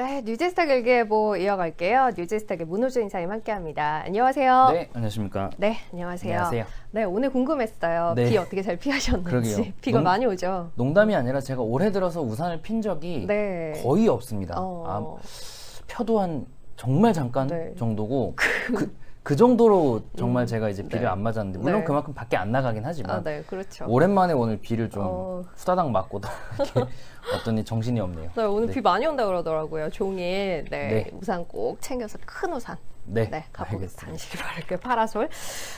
네, 뉴제스탁 일기예보 이어갈게요. 뉴제스탁의 문호준 이사님 함께합니다. 안녕하세요. 네, 안녕하십니까. 네, 안녕하세요. 안녕하세요. 네, 오늘 궁금했어요. 네. 비 어떻게 잘 피하셨는지. 그러게요. 비가 많이 오죠? 농담이 아니라 제가 올해 들어서 우산을 핀 적이 네. 거의 없습니다. 펴도 한 정말 잠깐 네. 정도고 그 정도로 정말 제가 이제 비를 네. 안 맞았는데 물론 네. 그만큼 밖에 안 나가긴 하지만 네, 그렇죠. 오랜만에 오늘 비를 좀 후다닥 맞고 이렇게 왔더니 정신이 없네요. 네, 오늘 네. 비 많이 온다 그러더라고요. 종일 네. 우산 꼭 챙겨서 큰 우산 네, 갖고 알겠습니다. 다니시기 바랄게요. 파라솔.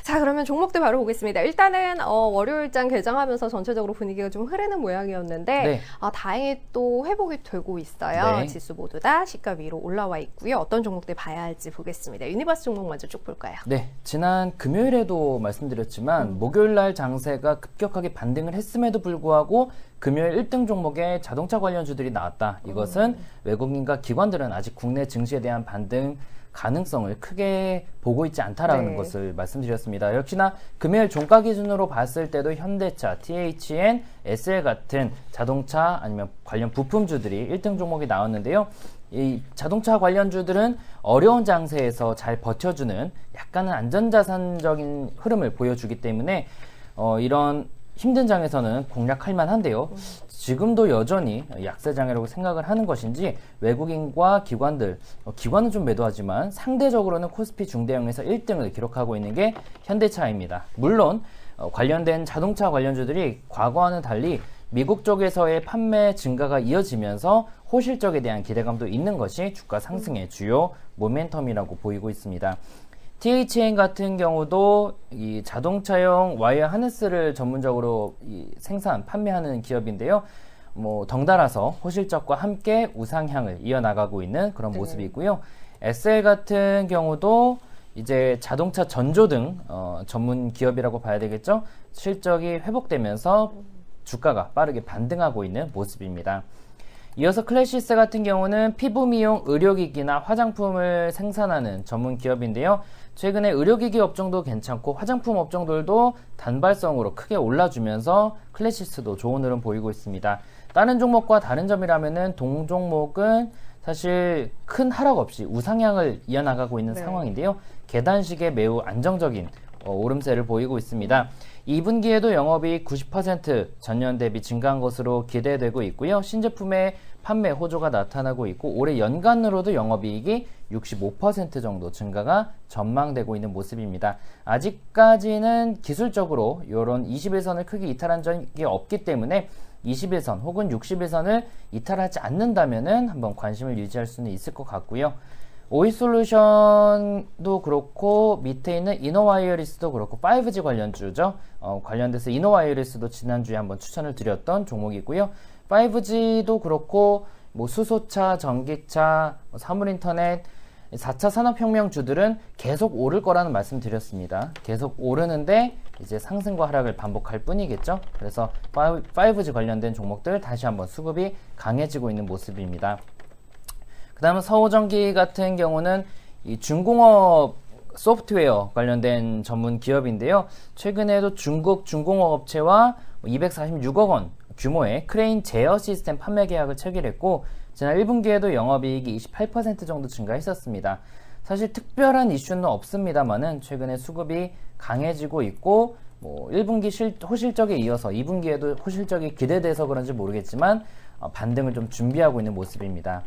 자, 그러면 종목들 바로 보겠습니다. 일단은 월요일장 개장하면서 전체적으로 분위기가 좀 흐르는 모양이었는데 네. 다행히 또 회복이 되고 있어요. 네. 지수 모두 다 시가 위로 올라와 있고요. 어떤 종목들 봐야 할지 보겠습니다. 유니버스 종목 먼저 쭉 볼까요? 네, 지난 금요일에도 말씀드렸지만 목요일 날 장세가 급격하게 반등을 했음에도 불구하고 금요일 1등 종목에 자동차 관련주들이 나왔다. 이것은 외국인과 기관들은 아직 국내 증시에 대한 반등 가능성을 크게 보고 있지 않다라는 네. 것을 말씀드렸습니다. 역시나 금요일 종가 기준으로 봤을 때도 현대차, THN, SL 같은 자동차 아니면 관련 부품주들이 1등 종목이 나왔는데요. 이 자동차 관련주들은 어려운 장세에서 잘 버텨주는 약간은 안전자산적인 흐름을 보여주기 때문에 이런 힘든 장에서는 공략할 만한데요. 지금도 여전히 약세장이라고 생각을 하는 것인지 외국인과 기관들, 기관은 좀 매도하지만 상대적으로는 코스피 중대형에서 1등을 기록하고 있는 게 현대차입니다. 물론 관련된 자동차 관련주들이 과거와는 달리 미국 쪽에서의 판매 증가가 이어지면서 호실적에 대한 기대감도 있는 것이 주가 상승의 주요 모멘텀이라고 보이고 있습니다. THN 같은 경우도 이 자동차용 와이어 하네스를 전문적으로 판매하는 기업인데요. 덩달아서 호실적과 함께 우상향을 이어나가고 있는 그런 모습이 있고요. SL 같은 경우도 이제 자동차 전조등 전문 기업이라고 봐야 되겠죠. 실적이 회복되면서 주가가 빠르게 반등하고 있는 모습입니다. 이어서 클래시스 같은 경우는 피부 미용 의료기기나 화장품을 생산하는 전문 기업인데요. 최근에 의료기기 업종도 괜찮고 화장품 업종들도 단발성으로 크게 올라주면서 클래시스도 좋은 흐름 보이고 있습니다. 다른 종목과 다른 점이라면은 동종목은 사실 큰 하락 없이 우상향을 이어나가고 있는 상황인데요. 계단식의 매우 안정적인 오름세를 보이고 있습니다. 2분기에도 영업이익 90% 전년 대비 증가한 것으로 기대되고 있고요. 신제품의 판매 호조가 나타나고 있고 올해 연간으로도 영업이익이 65% 정도 증가가 전망되고 있는 모습입니다. 아직까지는 기술적으로 이런 21선을 크게 이탈한 적이 없기 때문에 21선 혹은 61선을 이탈하지 않는다면은 한번 관심을 유지할 수는 있을 것 같고요. 오이솔루션도 그렇고 밑에 있는 이노와이어리스도 그렇고 5G 관련주죠. 관련돼서 이노와이어리스도 지난주에 한번 추천을 드렸던 종목이고요. 5G도 그렇고 수소차, 전기차, 사물인터넷 4차 산업혁명주들은 계속 오를 거라는 말씀 드렸습니다. 계속 오르는데 이제 상승과 하락을 반복할 뿐이겠죠. 그래서 5G 관련된 종목들 다시 한번 수급이 강해지고 있는 모습입니다. 그 다음은 서호전기 같은 경우는 이 중공업 소프트웨어 관련된 전문 기업인데요. 최근에도 중국 중공업 업체와 246억 원 규모의 크레인 제어 시스템 판매 계약을 체결했고 지난 1분기에도 영업이익이 28% 정도 증가했었습니다. 사실 특별한 이슈는 없습니다만은 최근에 수급이 강해지고 있고 1분기 호실적에 이어서 2분기에도 호실적이 기대돼서 그런지 모르겠지만 반등을 좀 준비하고 있는 모습입니다.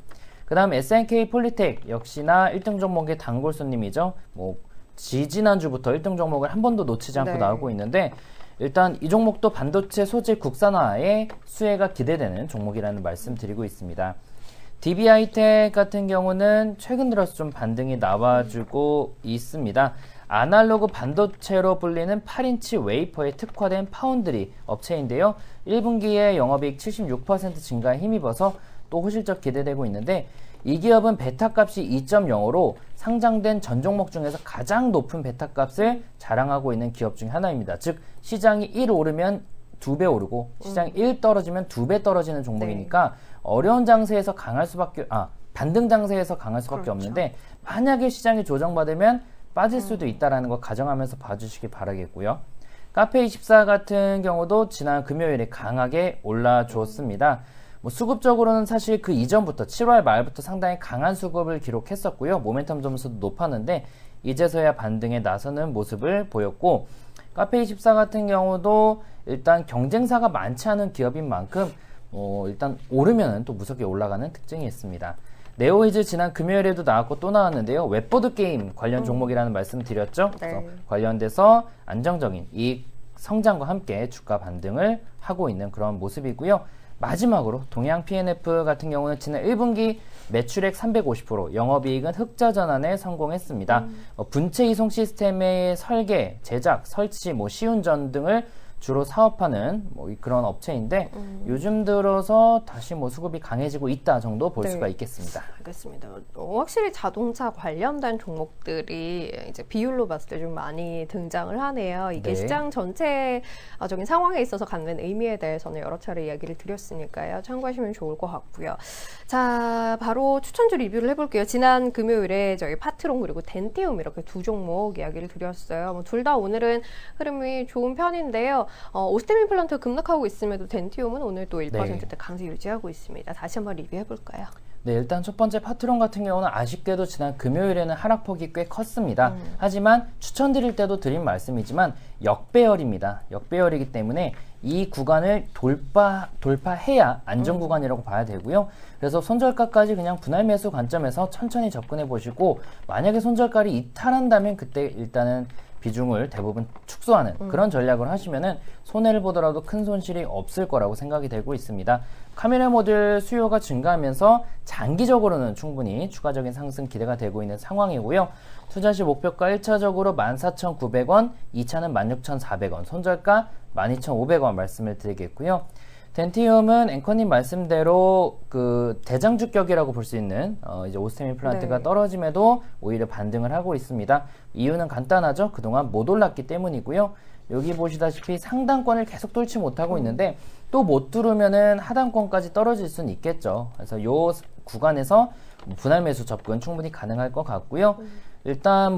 그 다음 SNK 폴리텍 역시나 1등 종목의 단골 손님이죠. 지지난주부터 1등 종목을 한 번도 놓치지 않고 나오고 있는데 일단 이 종목도 반도체 소재 국산화의 수혜가 기대되는 종목이라는 말씀 드리고 있습니다. DB하이텍 같은 경우는 최근 들어서 좀 반등이 나와주고 있습니다. 아날로그 반도체로 불리는 8인치 웨이퍼에 특화된 파운드리 업체인데요. 1분기에 영업이익 76% 증가에 힘입어서 또 호실적 기대되고 있는데 이 기업은 베타값이 2.0으로 상장된 전 종목 중에서 가장 높은 베타값을 자랑하고 있는 기업 중 하나입니다. 즉 시장이 1 오르면 2배 오르고 시장이 1 떨어지면 2배 떨어지는 종목이니까 어려운 장세에서 강할 수밖에 반등 장세에서 강할 수밖에 없는데 만약에 시장이 조정받으면 빠질 수도 있다라는 거 가정하면서 봐주시기 바라겠고요. 카페24 같은 경우도 지난 금요일에 강하게 올라주었습니다. 뭐 수급적으로는 사실 그 이전부터 7월 말부터 상당히 강한 수급을 기록했었고요. 모멘텀 점수도 높았는데 이제서야 반등에 나서는 모습을 보였고, 카페24 같은 경우도 일단 경쟁사가 많지 않은 기업인 만큼 일단 오르면은 또 무섭게 올라가는 특징이 있습니다. 네오히즈 지난 금요일에도 나왔고 또 나왔는데요. 웹보드 게임 관련 종목이라는 말씀 드렸죠. 네. 그래서 관련돼서 안정적인 이익 성장과 함께 주가 반등을 하고 있는 그런 모습이고요. 마지막으로 동양 P&F 같은 경우는 지난 1분기 매출액 350%, 영업이익은 흑자 전환에 성공했습니다. 분체 이송 시스템의 설계, 제작, 설치, 시운전 등을 주로 사업하는 그런 업체인데 요즘 들어서 다시 수급이 강해지고 있다 정도 볼 네. 수가 있겠습니다. 알겠습니다. 확실히 자동차 관련된 종목들이 이제 비율로 봤을 때 좀 많이 등장을 하네요. 이게 네. 시장 전체적인 상황에 있어서 갖는 의미에 대해서는 여러 차례 이야기를 드렸으니까요. 참고하시면 좋을 것 같고요. 자, 바로 추천주 리뷰를 해볼게요. 지난 금요일에 저희 파트론 그리고 덴티움 이렇게 두 종목 이야기를 드렸어요. 둘 다 오늘은 흐름이 좋은 편인데요. 오스템 임플란트 급락하고 있음에도 덴티움은 오늘 또 1%대 강세 유지하고 있습니다. 다시 한번 리뷰해볼까요? 네, 일단 첫 번째 파트론 같은 경우는 아쉽게도 지난 금요일에는 하락폭이 꽤 컸습니다. 하지만 추천드릴 때도 드린 말씀이지만 역배열입니다. 역배열이기 때문에 이 구간을 돌파해야 안전 구간이라고 봐야 되고요. 그래서 손절가까지 그냥 분할 매수 관점에서 천천히 접근해 보시고, 만약에 손절가를 이탈한다면 그때 일단은 비중을 대부분 축소하는 그런 전략을 하시면은 손해를 보더라도 큰 손실이 없을 거라고 생각이 되고 있습니다. 카메라 모듈 수요가 증가하면서 장기적으로는 충분히 추가적인 상승 기대가 되고 있는 상황이고요. 투자 시 목표가 1차적으로 14,900원, 2차는 16,400원, 손절가 12,500원 말씀을 드리겠고요. 덴티움은 앵커님 말씀대로 그 대장주격이라고 볼 수 있는 이제 오스템 임플란트가 네. 떨어짐에도 오히려 반등을 하고 있습니다. 이유는 간단하죠. 그동안 못 올랐기 때문이고요. 여기 보시다시피 상단권을 계속 뚫지 못하고 있는데 또 못 뚫으면은 하단권까지 떨어질 수는 있겠죠. 그래서 요 구간에서 분할 매수 접근 충분히 가능할 것 같고요. 일단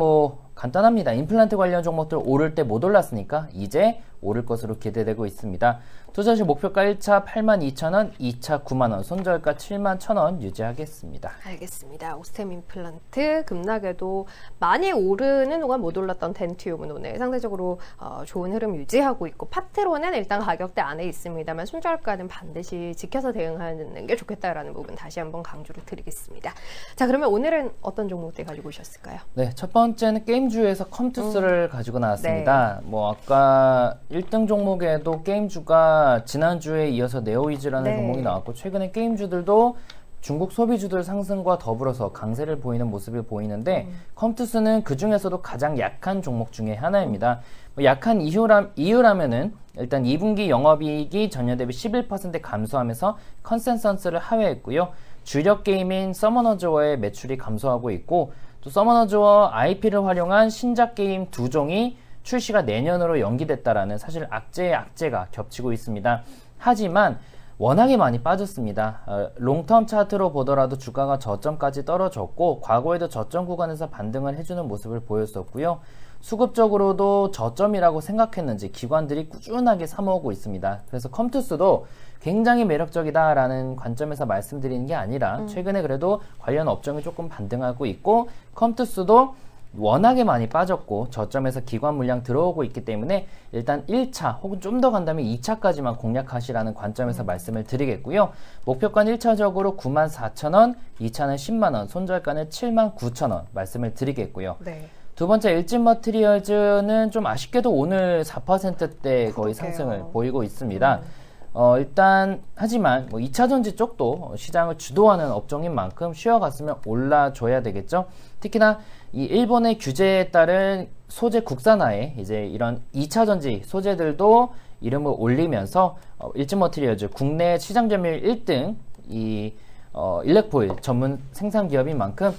간단합니다. 임플란트 관련 종목들 오를 때 못 올랐으니까 이제 오를 것으로 기대되고 있습니다. 투자 시 목표가 1차 82,000원, 2차 9만원, 손절가 71,000원 유지하겠습니다. 알겠습니다. 오스템 임플란트 급락에도 많이 오르는 동안 못 올랐던 덴티움은 오늘 상대적으로 좋은 흐름 유지하고 있고, 파트론은 일단 가격대 안에 있습니다만 손절가는 반드시 지켜서 대응하는 게 좋겠다라는 부분 다시 한번 강조를 드리겠습니다. 자, 그러면 오늘은 어떤 종목들 가지고 오셨을까요? 네, 첫 번째는 게임주에서 컴투스를 가지고 나왔습니다. 아까 1등 종목에도 게임주가 지난주에 이어서 네오이즈라는 종목이 나왔고, 최근에 게임주들도 중국 소비주들 상승과 더불어서 강세를 보이는 모습을 보이는데 컴투스는 그 중에서도 가장 약한 종목 중에 하나입니다. 약한 이유라면은 일단 2분기 영업이익이 전년 대비 11% 감소하면서 컨센서스를 하회했고요. 주력 게임인 서머너즈워의 매출이 감소하고 있고, 또 서머너즈워 IP를 활용한 신작 게임 2종이 출시가 내년으로 연기됐다라는 사실 악재의 악재가 겹치고 있습니다. 하지만 워낙에 많이 빠졌습니다. 롱텀 차트로 보더라도 주가가 저점까지 떨어졌고, 과거에도 저점 구간에서 반등을 해주는 모습을 보였었고요. 수급적으로도 저점이라고 생각했는지 기관들이 꾸준하게 사모으고 있습니다. 그래서 컴투스도 굉장히 매력적이다라는 관점에서 말씀드리는 게 아니라 최근에 그래도 관련 업종이 조금 반등하고 있고, 컴투스도 워낙에 많이 빠졌고 저점에서 기관 물량 들어오고 있기 때문에 일단 1차 혹은 좀 더 간다면 2차까지만 공략하시라는 관점에서 말씀을 드리겠고요. 목표가는 1차적으로 94,000원, 2차는 10만원, 손절가는 79,000원 말씀을 드리겠고요. 네. 두 번째 일진 머티리얼즈는 좀 아쉽게도 오늘 4%대 거의 상승을 보이고 있습니다. 일단 하지만 2차 전지 쪽도 시장을 주도하는 업종인 만큼 쉬어갔으면 올라줘야 되겠죠. 특히나 이 일본의 규제에 따른 소재 국산화에 이제 이런 2차 전지 소재들도 이름을 올리면서 일진 머티리얼즈 국내 시장 점유율 1등 이 일렉포일 전문 생산 기업인 만큼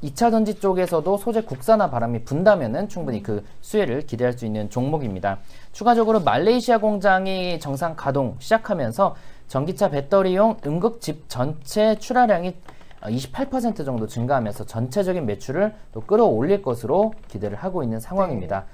2차 전지 쪽에서도 소재 국산화 바람이 분다면은 충분히 그 수혜를 기대할 수 있는 종목입니다. 추가적으로 말레이시아 공장이 정상 가동 시작하면서 전기차 배터리용 응급집 전체 출하량이 28% 정도 증가하면서 전체적인 매출을 또 끌어올릴 것으로 기대를 하고 있는 상황입니다.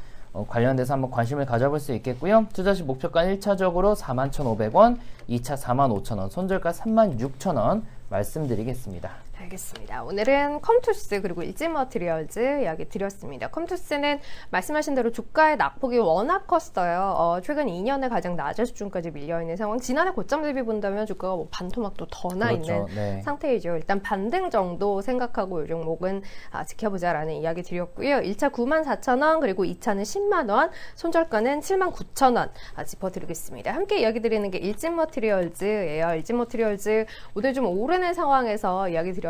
관련돼서 한번 관심을 가져볼 수 있겠고요. 투자 시 목표가 1차적으로 41,500원, 2차 45,000원, 손절가 36,000원 말씀드리겠습니다. 알겠습니다. 오늘은 컴투스 그리고 일진머티리얼즈 이야기 드렸습니다. 컴투스는 말씀하신 대로 주가의 낙폭이 워낙 컸어요. 최근 2년에 가장 낮은 수준까지 밀려있는 상황. 지난해 고점 대비 본다면 주가가 뭐 반토막도 더 나 그렇죠. 있는 네. 상태이죠. 일단 반등 정도 생각하고 이 종목은 지켜보자라는 이야기 드렸고요. 1차 94,000원 그리고 2차는 10만원, 손절가는 79,000원 짚어드리겠습니다. 함께 이야기 드리는 게 일진머티리얼즈예요. 일진머티리얼즈 오늘 좀 오르는 상황에서 이야기 드려서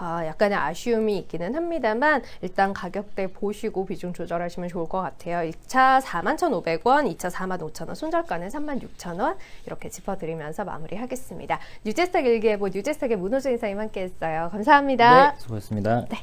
약간의 아쉬움이 있기는 합니다만 일단 가격대 보시고 비중 조절하시면 좋을 것 같아요. 1차 41,500원, 2차 45,000원, 손절가는 36,000원 이렇게 짚어드리면서 마무리하겠습니다. 뉴제스탁 일기예보 뉴제스탁의 문호준 이사님 함께했어요. 감사합니다. 네, 수고했습니다. 네.